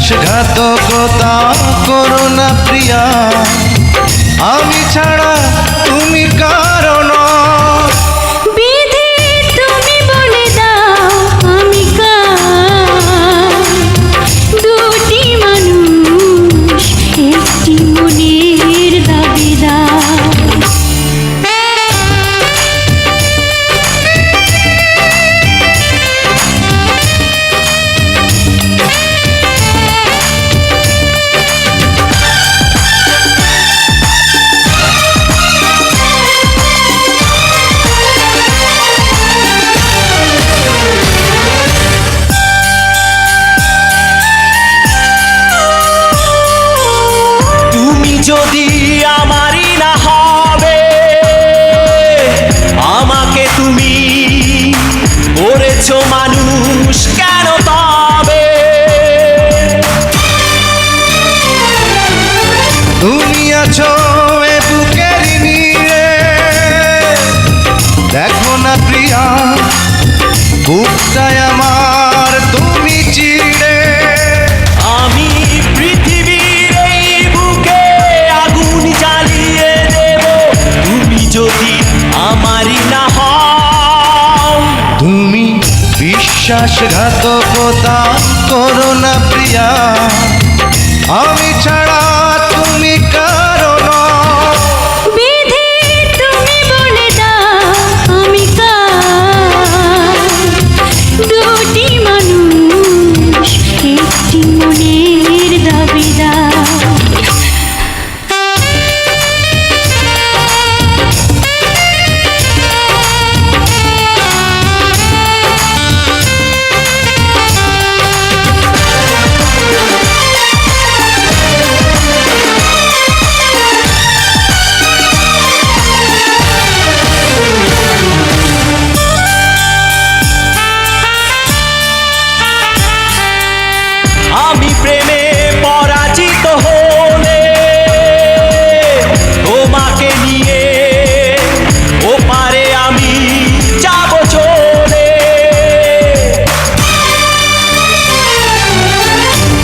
বিশ্বাসঘাতকতা করো না প্রিয়া, আমি ছাড়া তুমি কারো নও। বিধি তুমি বলে দাও আমি কার, দুটি মানুষ একটি মনের দাবিদার। যদি আমারই না হবে, আমাকে তুমি করেছো মানুষ কেন তবে? তুমি আছো এ বুকের নীড়ে, দেখো না প্রিয়া বুকটায় আমার তুমি চিড়ে। আমি পৃথিবীর এই বুকে আগুন জ্বালিয়ে দেব, তুমি যদি আমারই না হও। তুমি বিশ্বাসঘাতকতা করো না প্রিয়া, আমি ছাড়া তুমি কারো নও। বিধি তুমি বলে দাও আমি কার, দুটি মানুষ একটি মনের দাবিদার। আমি প্রেমে পরাজিত হলে তোমাকে নিয়ে ওপারে আমি যাব চলে।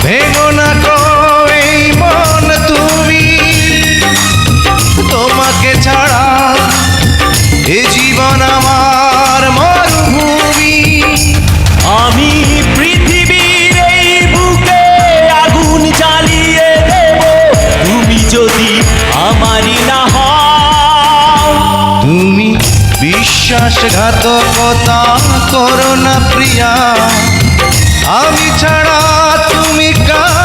ভেঙো না গো এই মন তুমি, তোমাকে ছাড়া এ জীবন আমার মরুভূমি। আমি পৃথিবীর এই বুকে আগুন জ্বালিয়ে দেব, তুমি যদি আমারই না হও। তুমি বিশ্বাসঘাতকতা করো না প্রিয়া, আমি ছাড়া তুমি কার